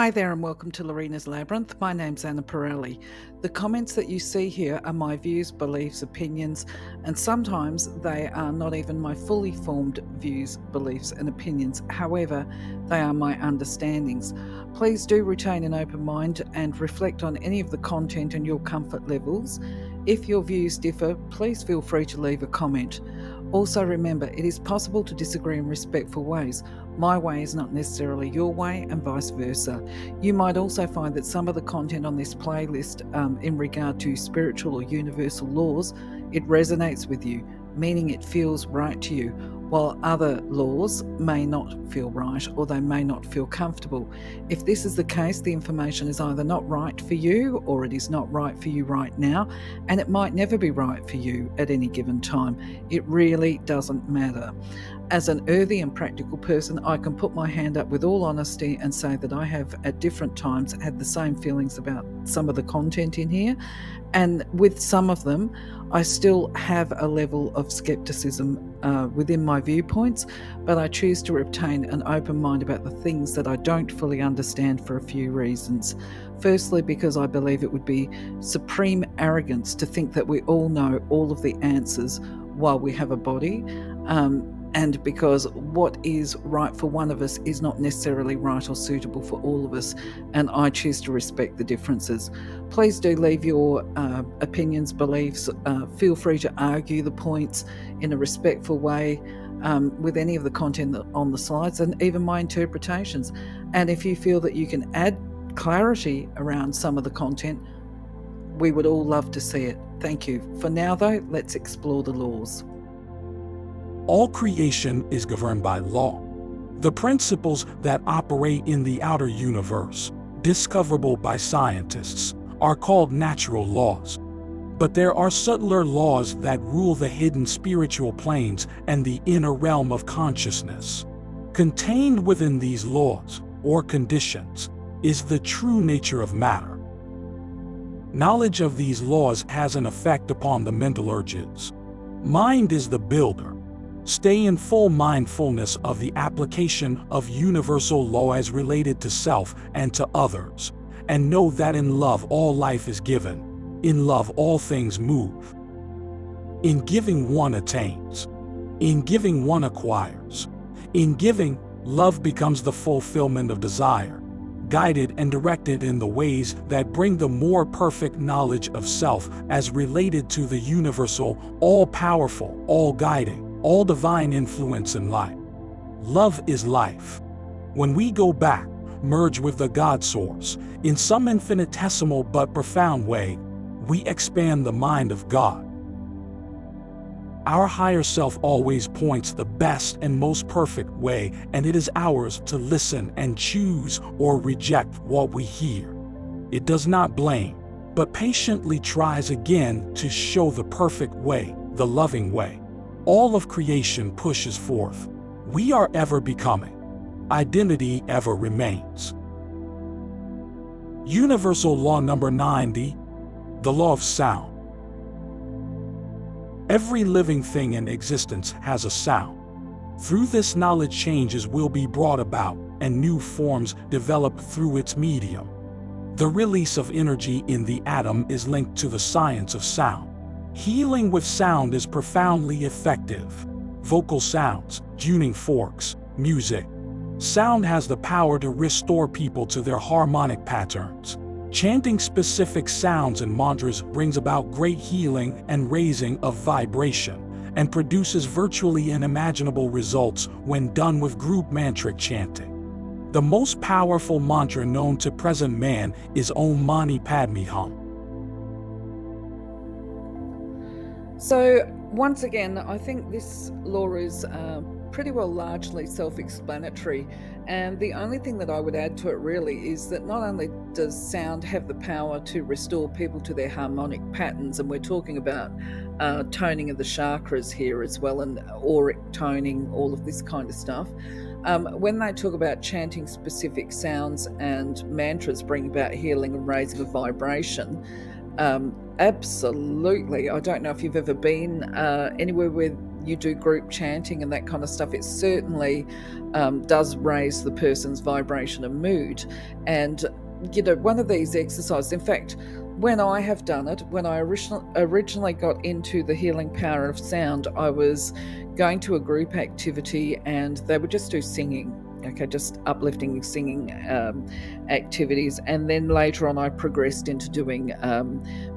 Hi there and welcome to Lorena's Labyrinth. My name's Anna Pirelli. The comments that you see here are my views, beliefs, opinions, and sometimes they are not even my fully formed views, beliefs, and opinions. However, they are my understandings. Please do retain an open mind and reflect on any of the content and your comfort levels. If your views differ, please feel free to leave a comment. Also remember, it is possible to disagree in respectful ways. My way is not necessarily your way and vice versa. You might also find that some of the content on this playlist in regard to spiritual or universal laws, it resonates with you, meaning it feels right to you, while other laws may not feel right or they may not feel comfortable. If this is the case, the information is either not right for you or it is not right for you right now, and it might never be right for you at any given time. It really doesn't matter. As an earthy and practical person, I can put my hand up with all honesty and say that I have at different times had the same feelings about some of the content in here. And with some of them, I still have a level of skepticism within my viewpoints, but I choose to retain an open mind about the things that I don't fully understand for a few reasons. Firstly, because I believe it would be supreme arrogance to think that we all know all of the answers while we have a body. And because what is right for one of us is not necessarily right or suitable for all of us, and I choose to respect the differences. Please do leave your opinions, beliefs. Feel free to argue the points in a respectful way with any of the content on the slides and even my interpretations. And if you feel that you can add clarity around some of the content, we would all love to see it. Thank you. For now, though, let's explore the laws. All creation is governed by law. The principles that operate in the outer universe, discoverable by scientists, are called natural laws. But there are subtler laws that rule the hidden spiritual planes and the inner realm of consciousness. Contained within these laws, or conditions, is the true nature of matter. Knowledge of these laws has an effect upon the mental urges. Mind is the builder. Stay in full mindfulness of the application of universal law as related to self and to others, and know that in love all life is given, in love all things move. In giving one attains, in giving one acquires. In giving, love becomes the fulfillment of desire, guided and directed in the ways that bring the more perfect knowledge of self as related to the universal, all-powerful, all-guiding, all divine influence in life. Love is life. When we go back, merge with the God source, in some infinitesimal but profound way, we expand the mind of God. Our higher self always points the best and most perfect way, and it is ours to listen and choose or reject what we hear. It does not blame, but patiently tries again to show the perfect way, the loving way. All of creation pushes forth. We are ever becoming. Identity ever remains. Universal law number 90, the law of sound. Every living thing in existence has a sound. Through this knowledge changes will be brought about and new forms develop through its medium. The release of energy in the atom is linked to the science of sound. Healing with sound is profoundly effective. Vocal sounds, tuning forks, music. Sound has the power to restore people to their harmonic patterns. Chanting specific sounds and mantras brings about great healing and raising of vibration, and produces virtually unimaginable results when done with group mantric chanting. The most powerful mantra known to present man is Om Mani Padme Hum. So once again, I think this law is pretty well largely self-explanatory, and the only thing that I would add to it really is that not only does sound have the power to restore people to their harmonic patterns, and we're talking about toning of the chakras here as well, and auric toning, all of this kind of stuff. When they talk about chanting specific sounds and mantras bring about healing and raising of vibration, Absolutely. I don't know if you've ever been anywhere where you do group chanting and that kind of stuff. It certainly does raise the person's vibration and mood. And, one of these exercises, in fact, when I have done it, when I originally got into the healing power of sound, I was going to a group activity and they would just do singing. Okay, just uplifting singing activities. And then later on, I progressed into doing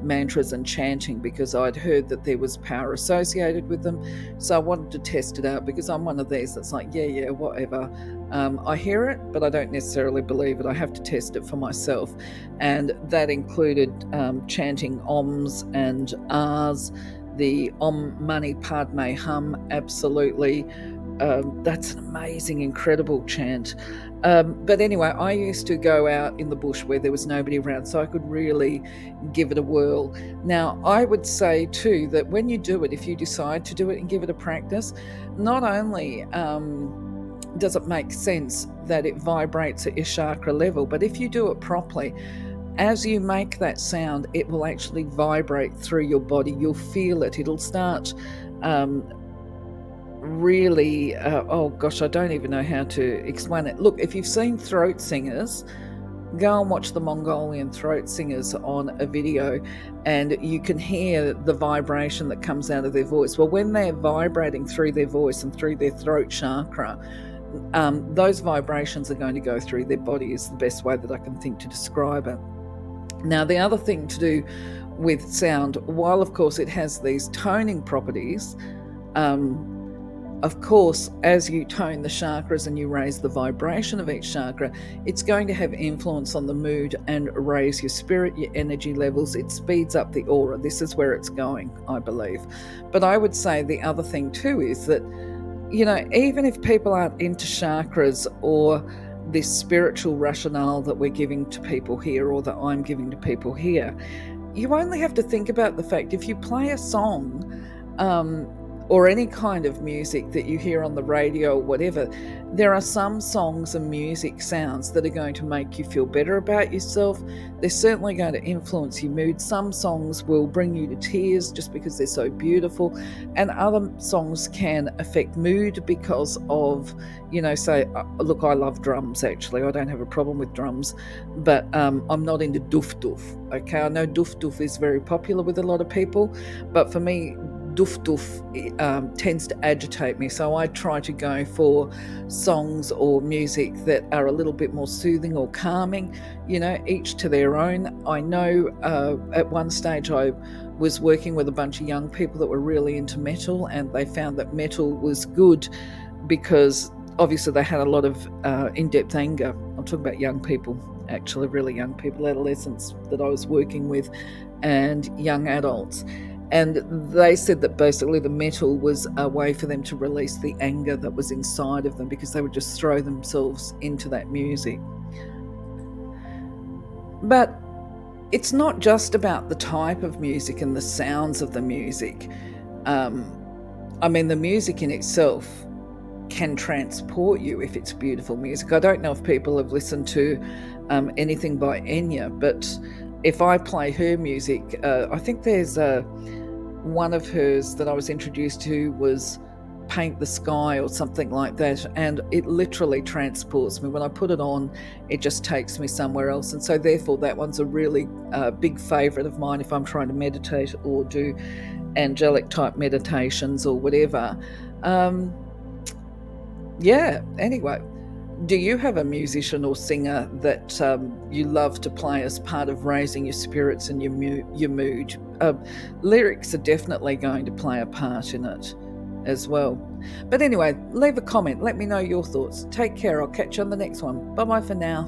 mantras and chanting because I'd heard that there was power associated with them. So I wanted to test it out because I'm one of these that's like, yeah, whatever. I hear it, but I don't necessarily believe it. I have to test it for myself. And that included chanting Oms and Ahs, the Om Mani Padme Hum, absolutely. That's an amazing, incredible chant. But anyway, I used to go out in the bush where there was nobody around, so I could really give it a whirl. Now, I would say too that when you do it, if you decide to do it and give it a practice, not only does it make sense that it vibrates at your chakra level, but if you do it properly, as you make that sound, it will actually vibrate through your body. You'll feel it. It'll start really, oh gosh, I don't even know how to explain it. Look, if you've seen throat singers, go and watch the Mongolian throat singers on a video and you can hear the vibration that comes out of their voice. Well, when they're vibrating through their voice and through their throat chakra, those vibrations are going to go through their body is the best way that I can think to describe it. Now, the other thing to do with sound, while of course it has these toning properties, of course, as you tone the chakras and you raise the vibration of each chakra, it's going to have influence on the mood and raise your spirit, your energy levels. It speeds up the aura. This is where it's going, I believe. But I would say the other thing too is that, even if people aren't into chakras or this spiritual rationale that we're giving to people here or that I'm giving to people here, you only have to think about the fact if you play a song, or any kind of music that you hear on the radio or whatever, there are some songs and music sounds that are going to make you feel better about yourself. They're certainly going to influence your mood. Some songs will bring you to tears just because they're so beautiful, and other songs can affect mood because of, say, look, I love drums actually. I don't have a problem with drums, but I'm not into doof doof. Okay, I know doof doof is very popular with a lot of people, but for me, doof doof tends to agitate me, so I try to go for songs or music that are a little bit more soothing or calming, each to their own. I know at one stage I was working with a bunch of young people that were really into metal, and they found that metal was good because obviously they had a lot of in-depth anger. I'm talking about young people, actually really young people, adolescents that I was working with, and young adults. And they said that basically the metal was a way for them to release the anger that was inside of them because they would just throw themselves into that music. But it's not just about the type of music and the sounds of the music. The music in itself can transport you if it's beautiful music. I don't know if people have listened to anything by Enya, but if I play her music, I think there's one of hers that I was introduced to was Paint the Sky or something like that, and it literally transports me. When I put it on, it just takes me somewhere else, and so therefore that one's a really big favourite of mine if I'm trying to meditate or do angelic type meditations or whatever. Anyway, do you have a musician or singer that you love to play as part of raising your spirits and your mood? Lyrics are definitely going to play a part in it as well. But anyway, leave a comment. Let me know your thoughts. Take care. I'll catch you on the next one. Bye-bye for now.